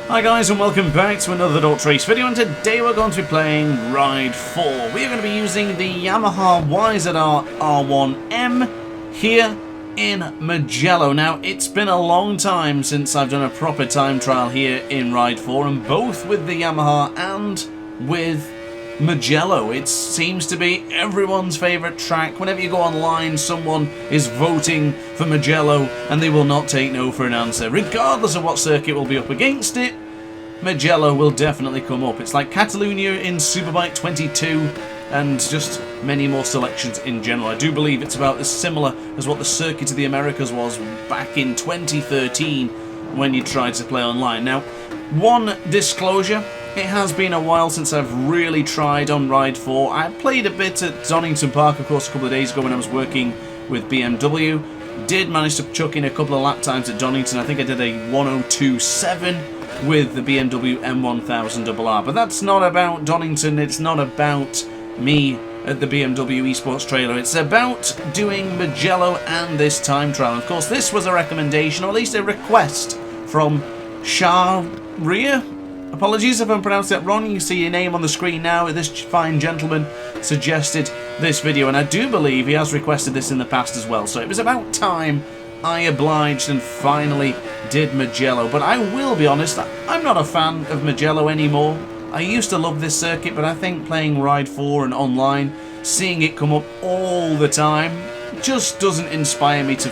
Hi guys and welcome back to another DrAce video, and today we're going to be playing Ride 4. We are going to be using the Yamaha YZR R1M here in Mugello. Now, it's been a long time since I've done a proper time trial here in Ride 4, and both with the Yamaha and with Mugello. It seems to be everyone's favourite track. Whenever you go online, someone is voting for Mugello, and they will not take no for an answer. Regardless of what circuit will be up against it, Mugello will definitely come up. It's like Catalonia in Superbike 22, and just many more selections in general. I do believe it's about as similar as what the Circuit of the Americas was back in 2013 when you tried to play online. Now, one disclosure: it has been a while since I've really tried on Ride 4. I played a bit at Donington Park, of course, a couple of days ago when I was working with BMW. Did manage to chuck in a couple of lap times at Donington. I think I did a 1:02.7 with the BMW M1000RR. But that's not about Donington, it's not about me at the BMW eSports trailer. It's about doing Mugello and this time trial. Of course, this was a recommendation, or at least a request, from Sharia. Apologies if I'm pronouncing that wrong. You can see your name on the screen now. This fine gentleman suggested this video, and I do believe he has requested this in the past as well. So it was about time I obliged and finally did Mugello. But I will be honest, I'm not a fan of Mugello anymore. I used to love this circuit, but I think playing Ride 4 and online, seeing it come up all the time, just doesn't inspire me to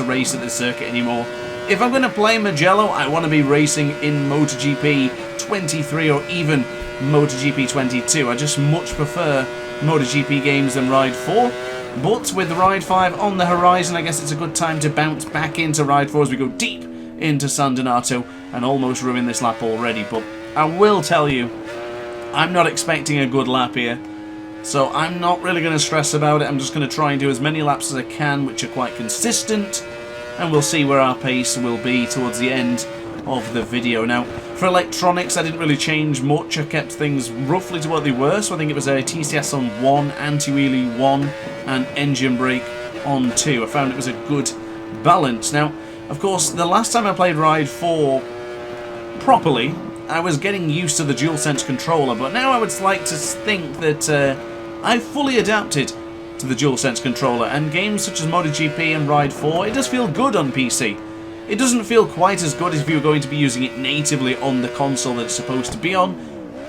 race at this circuit anymore. If I'm going to play Mugello, I want to be racing in MotoGP 23 or even MotoGP 22. I just much prefer MotoGP games than Ride 4. But with Ride 5 on the horizon, I guess it's a good time to bounce back into Ride 4 as we go deep into San Donato and almost ruin this lap already. But I will tell you, I'm not expecting a good lap here. So I'm not really going to stress about it. I'm just going to try and do as many laps as I can, which are quite consistent. And we'll see where our pace will be towards the end of the video. Now, for electronics, I didn't really change much. I kept things roughly to what they were. So I think it was a TCS on 1, anti-wheelie 1, and engine brake on 2. I found it was a good balance. Now, of course, the last time I played Ride 4 properly, I was getting used to the DualSense controller. But now I would like to think that I've fully adapted to the DualSense controller, and games such as MotoGP and Ride 4, it does feel good on PC. It doesn't feel quite as good as if you were going to be using it natively on the console that it's supposed to be on,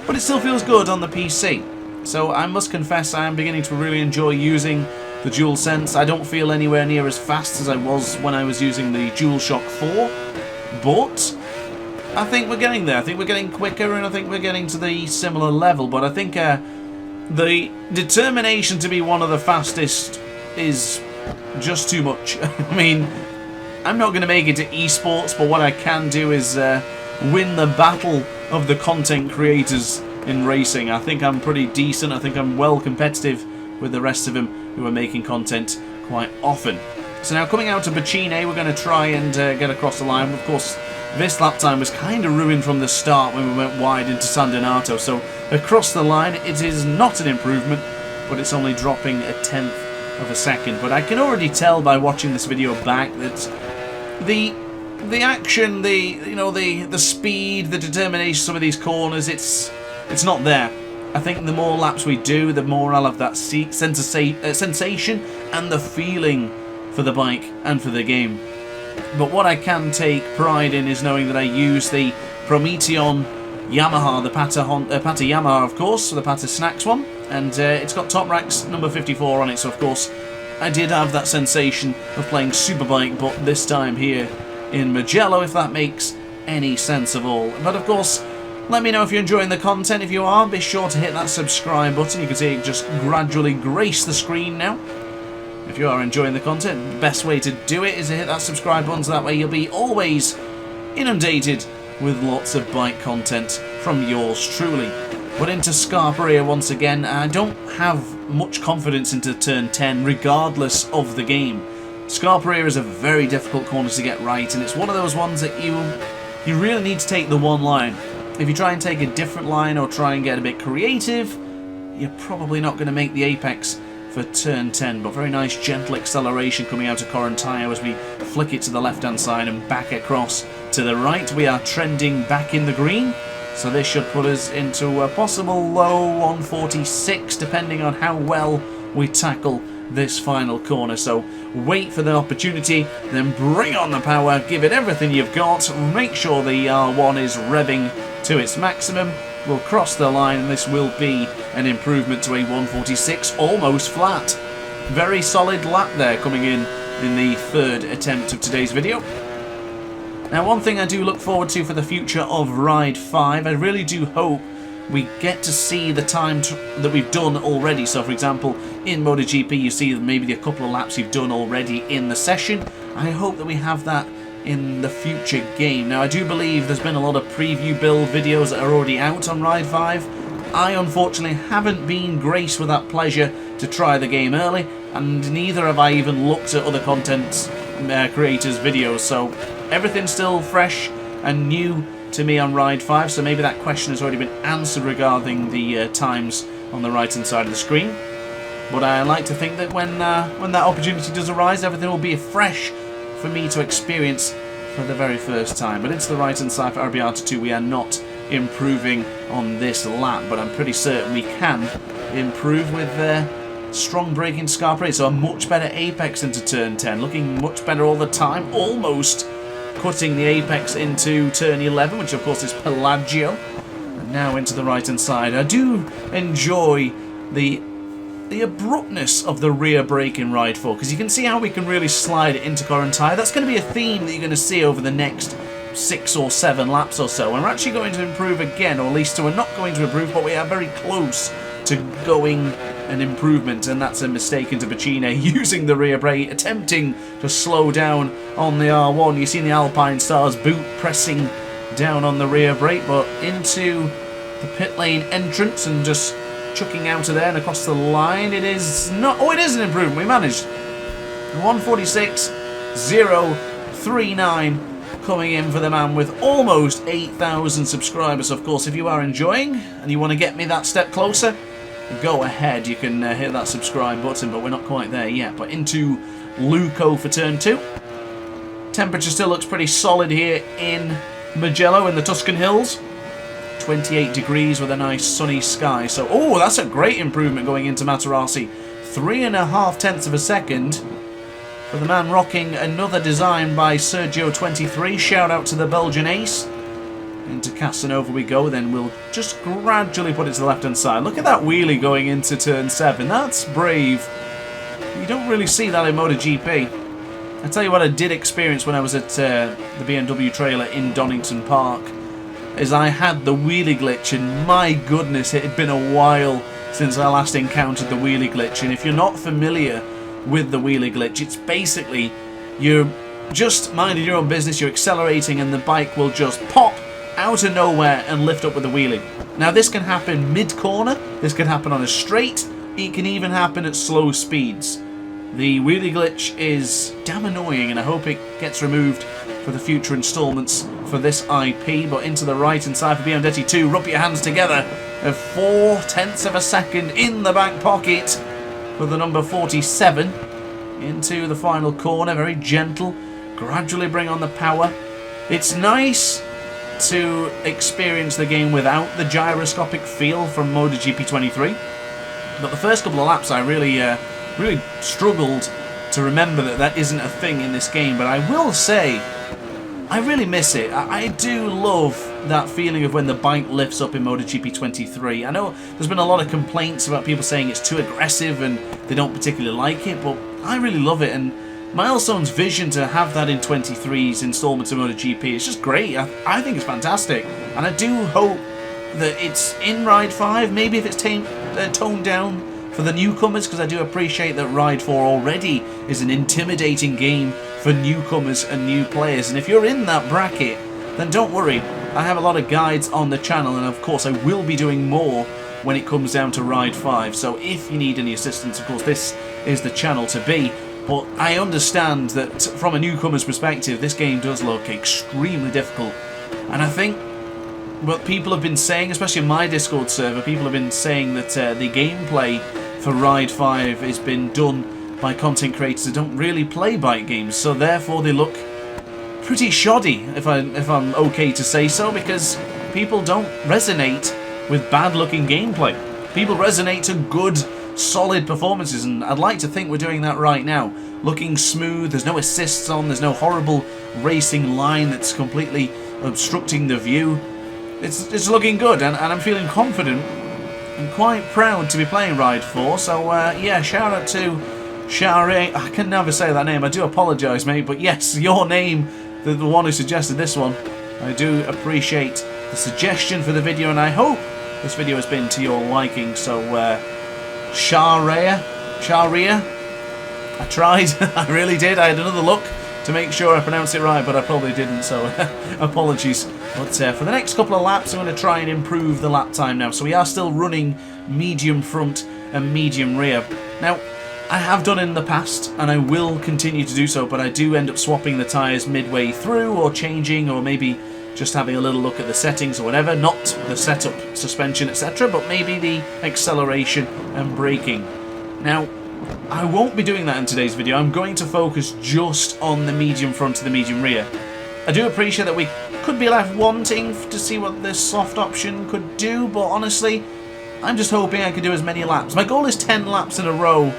but it still feels good on the PC. So I must confess I am beginning to really enjoy using the DualSense. I don't feel anywhere near as fast as I was when I was using the DualShock 4, but I think we're getting there. I think we're getting quicker, and I think we're getting to the similar level, but I think the determination to be one of the fastest is just too much. I mean, I'm not going to make it to esports, but what I can do is win the battle of the content creators in racing. I think I'm pretty decent. I think I'm well competitive with the rest of them who are making content quite often. So now coming out to Bacine, we're going to try and get across the line. Of course, this lap time was kind of ruined from the start when we went wide into San Donato. So across the line, it is not an improvement, but it's only dropping a tenth of a second. But I can already tell by watching this video back that the action, the speed, the determination, some of these corners, it's not there. I think the more laps we do, the more I'll have that sensation and the feeling for the bike and for the game. But what I can take pride in is knowing that I use the Prometheon Yamaha, the Pata Yamaha, of course, the Pata Snacks one, and it's got Top Racks number 54 on it, so of course I did have that sensation of playing Superbike, but this time here in Mugello, if that makes any sense at all. But of course, let me know if you're enjoying the content. If you are, be sure to hit that subscribe button. You can see it just gradually grace the screen now. If you are enjoying the content, the best way to do it is to hit that subscribe button, so that way you'll be always inundated with lots of bike content from yours truly. But into Scarperia once again, I don't have much confidence into turn 10 regardless of the game. Scarperia is a very difficult corner to get right, and it's one of those ones that you really need to take the one line. If you try and take a different line or try and get a bit creative, you're probably not going to make the apex for turn 10, but very nice gentle acceleration coming out of Correntino as we flick it to the left hand side and back across to to the right, we are trending back in the green. So this should put us into a possible low 146, depending on how well we tackle this final corner. So wait for the opportunity, then bring on the power, give it everything you've got, make sure the R1 is revving to its maximum. We'll cross the line, and this will be an improvement to a 146, almost flat. Very solid lap there coming in the third attempt of today's video. Now, one thing I do look forward to for the future of Ride 5, I really do hope we get to see the time that we've done already. So, for example, in MotoGP, you see maybe a couple of laps you've done already in the session. I hope that we have that in the future game. Now, I do believe there's been a lot of preview build videos that are already out on Ride 5. I, unfortunately, haven't been graced with that pleasure to try the game early, and neither have I even looked at other content creators' videos. So, everything's still fresh and new to me on Ride 5, so maybe that question has already been answered regarding the times on the right hand side of the screen. But I like to think that when that opportunity does arise, everything will be fresh for me to experience for the very first time. But into the right hand side for Arbiata 2, we are not improving on this lap, but I'm pretty certain we can improve with strong braking Scarpa. So a much better apex into turn 10, looking much better all the time, almost cutting the apex into turn 11, which of course is Pelagio. And now into the right hand side. I do enjoy the abruptness of the rear brake in Ride 4, because you can see how we can really slide it into current tyre. That's going to be a theme that you're going to see over the next 6 or 7 laps or so. And we're actually going to improve again, or at least we're not going to improve, but we are very close to going an improvement, and that's a mistake into Bacchina using the rear brake, attempting to slow down on the R1. You see the Alpine Stars boot pressing down on the rear brake, but into the pit lane entrance and just chucking out of there and across the line. It is not. Oh, it is an improvement. We managed 146.039 coming in for the man with almost 8,000 subscribers. Of course, if you are enjoying and you want to get me that step closer, go ahead, you can hit that subscribe button, but we're not quite there yet. But into Luco for turn 2. Temperature still looks pretty solid here in Mugello in the Tuscan Hills. 28 degrees with a nice sunny sky. So, oh, that's a great improvement going into Materassi. 3.5 tenths of a second for the man rocking another design by Sergio23. Shout out to the Belgian ace. Into Casanova we go, then we'll just gradually put it to the left hand side. Look at that wheelie going into turn 7. That's brave. You don't really see that in MotoGP. I tell you what I did experience when I was at the BMW trailer in Donington Park, is I had the wheelie glitch, and my goodness, it had been a while since I last encountered the wheelie glitch. And if you're not familiar with the wheelie glitch, it's basically you're just minding your own business, you're accelerating, and the bike will just pop out of nowhere and lift up with the wheelie. Now, this can happen mid-corner, this can happen on a straight, it can even happen at slow speeds. The wheelie glitch is damn annoying, and I hope it gets removed for the future installments for this IP. But into the right hand side for BMW 2, rub your hands together. 4 tenths of a second in the back pocket for the number 47. Into the final corner, very gentle, gradually bring on the power. It's nice to experience the game without the gyroscopic feel from MotoGP 23. But the first couple of laps I really struggled to remember that isn't a thing in this game. But I will say, I really miss it. I do love that feeling of when the bike lifts up in MotoGP 23. I know there's been a lot of complaints about people saying it's too aggressive and they don't particularly like it, but I really love it. And Milestone's vision to have that in 23's installment of MotoGP is just great. I think it's fantastic. And I do hope that it's in Ride 5, maybe if it's toned down for the newcomers, because I do appreciate that Ride 4 already is an intimidating game for newcomers and new players. And if you're in that bracket, then don't worry. I have a lot of guides on the channel, and of course I will be doing more when it comes down to Ride 5. So if you need any assistance, of course this is the channel to be. But I understand that from a newcomer's perspective, this game does look extremely difficult. And I think what people have been saying, especially in my Discord server, people have been saying that the gameplay for Ride 5 has been done by content creators that don't really play bike games. So therefore they look pretty shoddy, if I'm okay to say so, because people don't resonate with bad-looking gameplay. People resonate to good, solid performances, and I'd like to think we're doing that right now. Looking smooth, there's no assists on, there's no horrible racing line that's completely obstructing the view. It's looking good, and I'm feeling confident and quite proud to be playing Ride 4, so yeah, shout out to Share. I can never say that name, I do apologise, mate, but yes, your name, the one who suggested this one. I do appreciate the suggestion for the video, and I hope this video has been to your liking. So, Sharia, I tried, I really did. I had another look to make sure I pronounced it right, but I probably didn't, so apologies. But for the next couple of laps, I'm going to try and improve the lap time now. So we are still running medium front and medium rear. Now, I have done in the past, and I will continue to do so, but I do end up swapping the tyres midway through, or changing, or maybe just having a little look at the settings or whatever. Not the setup, suspension, etc., but maybe the acceleration and braking. Now, I won't be doing that in today's video. I'm going to focus just on the medium front and the medium rear. I do appreciate that we could be left wanting to see what this soft option could do, but honestly, I'm just hoping I can do as many laps. My goal is 10 laps in a row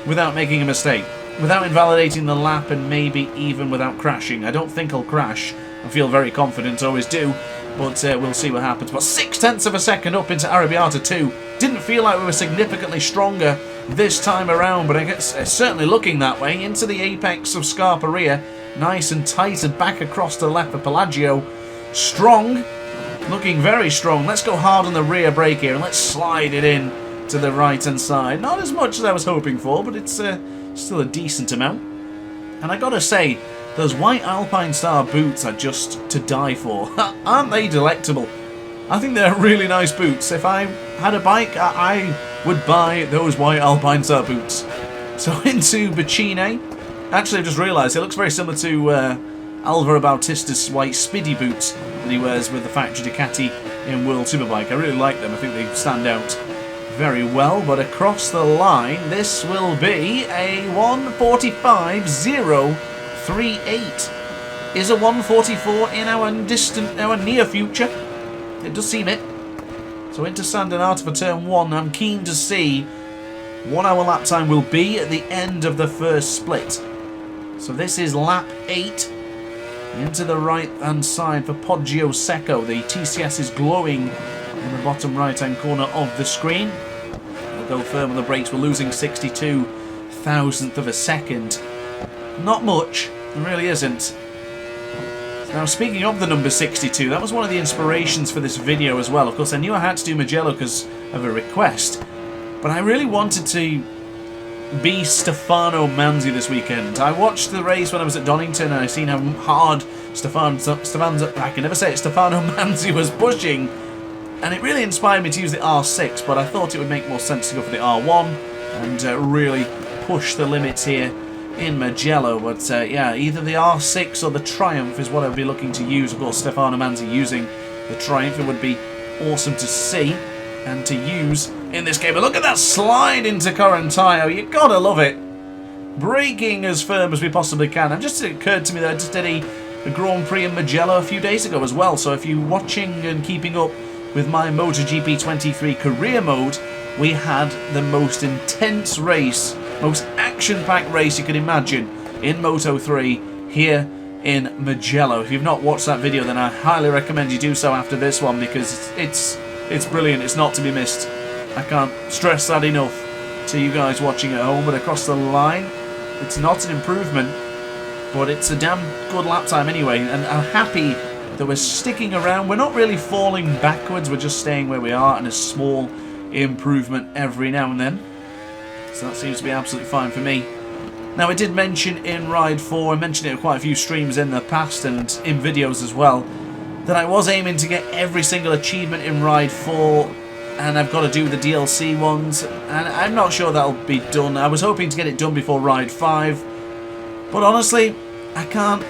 without making a mistake, without invalidating the lap, and maybe even without crashing. I don't think I'll crash. I feel very confident, always do, but we'll see what happens. But 0.6 of a second up into Arrabbiata 2. Didn't feel like we were significantly stronger this time around, but I guess it's certainly looking that way. Into the apex of Scarparia, nice and tight, and back across the left of Pelagio. Strong, looking very strong. Let's go hard on the rear brake here, and let's slide it in to the right-hand side. Not as much as I was hoping for, but it's still a decent amount. And I gotta say, those white Alpine Star boots are just to die for. Aren't they delectable? I think they're really nice boots. If I had a bike, I would buy those white Alpine Star boots. So into Bacine. Actually, I just realised it looks very similar to Alvaro Bautista's white Spiddy boots that he wears with the factory Ducati in World Superbike. I really like them. I think they stand out very well. But across the line, this will be a 1:45.038. Is a 1:44 in our near future? It does seem it. So into San Donato for turn 1. I'm keen to see what our lap time will be at the end of the first split. So this is lap 8. Into the right-hand side for Poggio Secco. The TCS is glowing in the bottom right-hand corner of the screen. We'll go firm on the brakes. We're losing 62 thousandth of a second. Not much. It really isn't. Now, speaking of the number 62, that was one of the inspirations for this video as well. Of course, I knew I had to do Mugello because of a request, but I really wanted to be Stefano Manzi this weekend. I watched the race when I was at Donington, and I seen how hard Stefano Manzi was pushing, and it really inspired me to use the R6, but I thought it would make more sense to go for the R1 and really push the limits here in Mugello. But yeah, either the R6 or the Triumph is what I would be looking to use. Of course, Stefano Manzi using the Triumph, it would be awesome to see and to use in this game. But look at that slide into Correntaio. You gotta love it. Braking as firm as we possibly can. And just it occurred to me that I just did a Grand Prix in Mugello a few days ago as well. So if you're watching and keeping up with my MotoGP 23 career mode, we had the most intense race, most action-packed race you can imagine in Moto 3 here in Mugello. If you've not watched that video, then I highly recommend you do so after this one, because it's brilliant. It's not to be missed. I can't stress that enough to you guys watching at home. But across the line, it's not an improvement, but it's a damn good lap time anyway, and I'm happy that we're sticking around. We're not really falling backwards, we're just staying where we are, and a small improvement every now and then. So that seems to be absolutely fine for me. Now, I did mention in Ride 4, I mentioned it in quite a few streams in the past and in videos as well, that I was aiming to get every single achievement in Ride 4, and I've got to do the DLC ones, and I'm not sure that'll be done. I was hoping to get it done before Ride 5, but honestly, I can't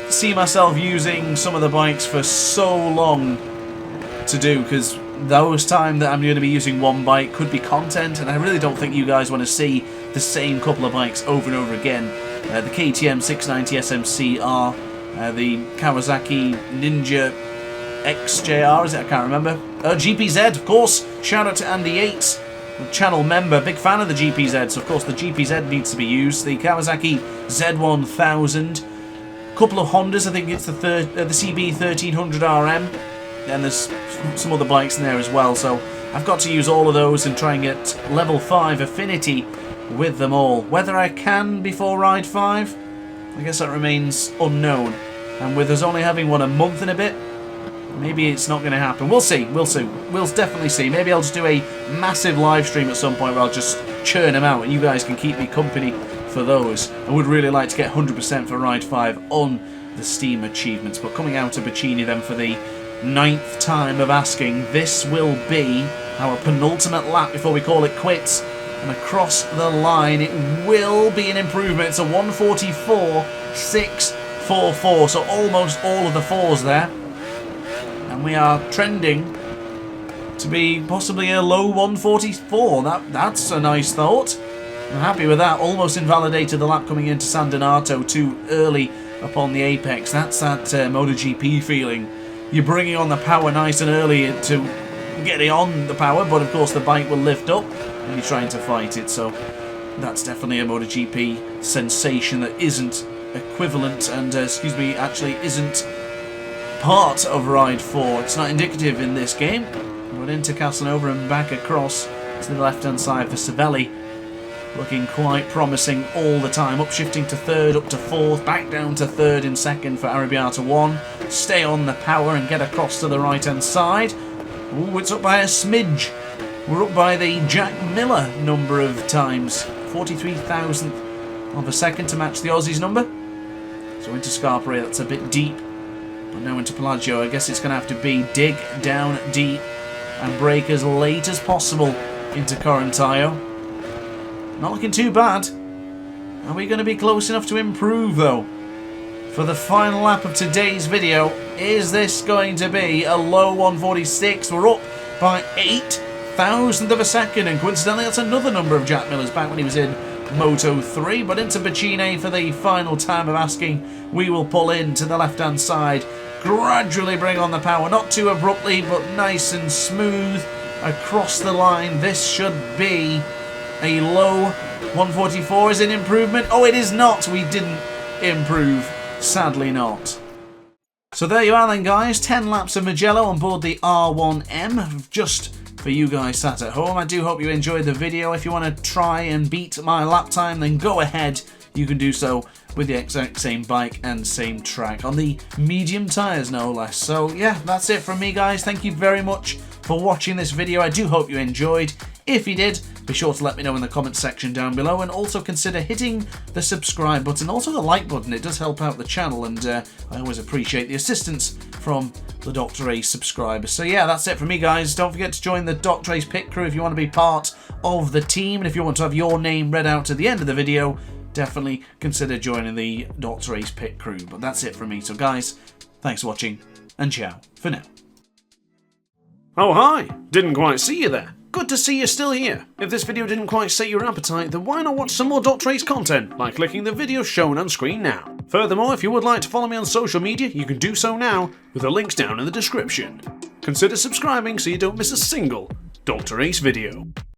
see myself using some of the bikes for so long to do, because those time that I'm going to be using one bike could be content, and I really don't think you guys want to see the same couple of bikes over and over again. The KTM 690 SMC are the Kawasaki Ninja XJR, is it? I can't remember. GPZ, of course. Shout out to Andy Yates, channel member, big fan of the GPZ, so of course the GPZ needs to be used. The Kawasaki Z1000, couple of Hondas, I think it's the CB 1300RM, and there's some other bikes in there as well, so I've got to use all of those and try and get level 5 affinity with them all. Whether I can before Ride 5, I guess that remains unknown, and with us only having one a month and a bit, maybe it's not going to happen. We'll see, we'll definitely see. Maybe I'll just do a massive live stream at some point where I'll just churn them out and you guys can keep me company for those. I would really like to get 100% for Ride 5 on the Steam achievements, but coming out of Bacchini then for the 9th time of asking, this will be our penultimate lap before we call it quits, and across the line it will be an improvement. It's a 144.644, so almost all of the fours there. And we are trending to be possibly a low 144. That's a nice thought. I'm happy with that. Almost invalidated the lap coming into San Donato too early upon the apex. That's that MotoGP feeling. You're bringing on the power nice and early to get it on the power, but of course the bike will lift up and you're trying to fight it. So that's definitely a MotoGP sensation that isn't equivalent and, actually isn't part of Ride 4. It's not indicative in this game. We're into Casanova and back across to the left-hand side for Savelli. Looking quite promising all the time. Upshifting to 3rd, up to 4th, back down to 3rd in 2nd for Arrabbiata 1. Stay on the power and get across to the right-hand side. Ooh, it's up by a smidge. We're up by the Jack Miller number of times. 43,000th of a second to match the Aussies number. So into Scarpere, that's a bit deep. But now into Pelagio, I guess it's going to have to be dig down deep and brake as late as possible into Corantayo. Not looking too bad. Are we going to be close enough to improve though? For the final lap of today's video, is this going to be a low 146? We're up by 8,000th of a second, and coincidentally that's another number of Jack Miller's back when he was in Moto 3, but into Bacchini for the final time of asking. We will pull in to the left-hand side, gradually bring on the power, not too abruptly, but nice and smooth across the line. This should be a low 144. Is it an improvement? Oh, it is not. We didn't improve. Sadly not. So there you are then, guys. 10 laps of Mugello on board the R1M. Just for you guys sat at home. I do hope you enjoyed the video. If you want to try and beat my lap time, then go ahead. You can do so with the exact same bike and same track on the medium tyres, no less. So yeah, that's it from me, guys. Thank you very much for watching this video. I do hope you enjoyed. If you did, be sure to let me know in the comments section down below, and also consider hitting the subscribe button, also the like button. It does help out the channel, and I always appreciate the assistance from the DrAce subscribers. So yeah, that's it from me, guys. Don't forget to join the DrAce pit crew if you want to be part of the team, and if you want to have your name read out at the end of the video, definitely consider joining the DrAce pit crew. But that's it from me. So guys, thanks for watching, and ciao for now. Oh hi, didn't quite see you there. Good to see you're still here. If this video didn't quite sate your appetite, then why not watch some more DrAce content by clicking the video shown on screen now. Furthermore, if you would like to follow me on social media, you can do so now with the links down in the description. Consider subscribing so you don't miss a single DrAce video.